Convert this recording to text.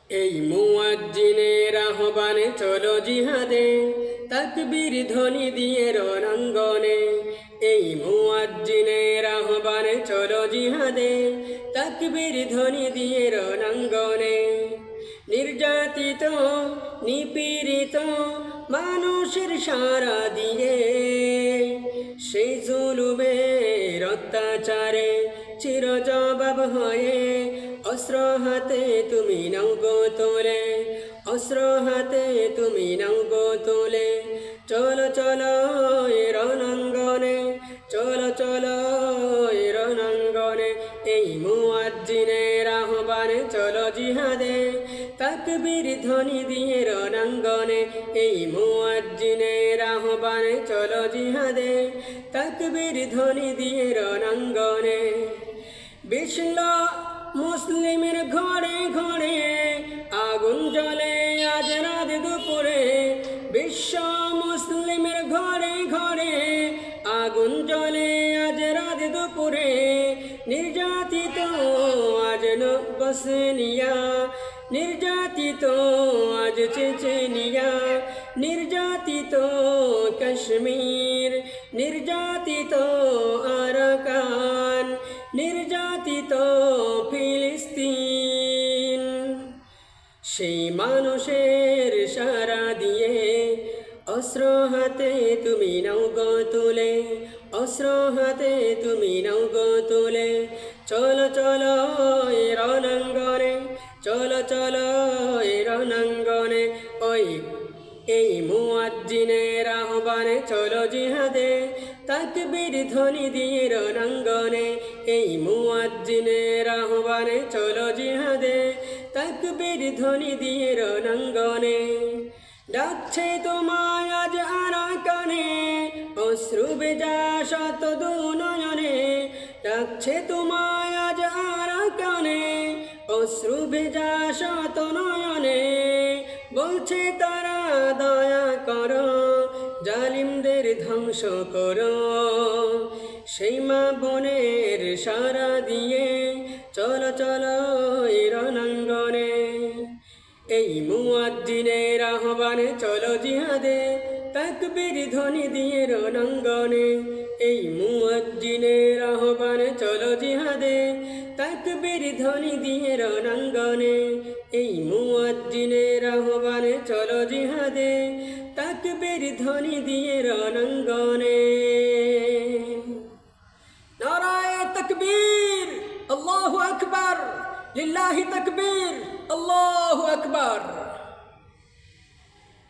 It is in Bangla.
এই মুয়াজ্জিনের আহ্বানে চলো জিহাদে, তাকবীর ধ্বনি দিয়ে রণাঙ্গনে। এই মুয়াজ্জিনের আহ্বানে চলো জিহাদে, তাকবীর ধ্বনি দিয়ে রণাঙ্গনে। নির্যাতিত নিপীড়িত মানুষের সারা দিয়ে, সেই জুলুমের অত্যাচারে চির জবাব হয়ে অস্ত্র হাতে তুমি নাও গো তোলে, অস্ত্র হাতে তুমি নাও গো তোলে। চলো চলো রণাঙ্গনে, চলো চলো রণাঙ্গনে। এই মুয়াজ্জিনের আহ্বানে চলো জিহাদে, তাকবীর ধ্বনি দিয়ে রণাঙ্গনে। এই মুয়াজ্জিনের আহ্বানে চলো জিহাদে, তাকবীর ধ্বনি দিয়ে রণাঙ্গনে। বিশ্ব মুসলিমের ঘরে ঘরে আগুন জ্বলে আজ রাত দুপুরে। বিশ্ব মুসলিমের ঘরে ঘরে আগুন জ্বলে আজ রাত দুপুরে। নির্যাতিত আজ বসনিয়া, নির্যাতিত আজ চেচেনিয়া, নির্যাতিত কাশ্মীর, নির্যাতিত আরাকান, নির্যাতিত ফিলিস্তিন। সেই মানুষের সারা দিয়ে অস্ত্র হাতে তুমি নাও গো তুলে, অস্ত্র হাতে তুমি নাও গো তুলে। চলো চলো রণাঙ্গনে, চলো চলো রণাঙ্গনে। ওই এই মুয়াজ্জিনের আহ্বানে চলো জিহাদে, তাকবীর ধ্বনি দিয়ে রণাঙ্গনে। এই মুয়াজ্জিনের আহ্বানে চলো জিহাদে, তাকবীর ধ্বনি দিয়ে রণাঙ্গনে। ডাকছে তোমায় আজ আরাকানে, অশ্রু ভেজা শত দুনয়নে। ডাকছে তোমায় আজ আরাকানে, অশ্রু ভেজা শত নয়নে। বলছে তারা দয়া করো, জালিমদের ধ্বংস করো। সেই মা বোনের সারা দিয়ে চলো চলো রণাঙ্গনে। এই মুয়াজ্জিনের আহ্বানে চলো জিহাদে, তাকবীর ধ্বনি দিয়ে রণাঙ্গনে। এই মুয়াজ্জিনের আহ্বানে চলো জিহাদে, তাকবীর ধ্বনি দিয়ে রণাঙ্গনে। এই মুয়াজ্জিনের আহ্বানে চলো জিহাদে, তাকবীর ধ্বনি দিয়ে রণাঙ্গনে। নারায়ে তাকবীর, আল্লাহু আকবার, লিল্লাহি তাকবীর, আল্লাহু আকবার।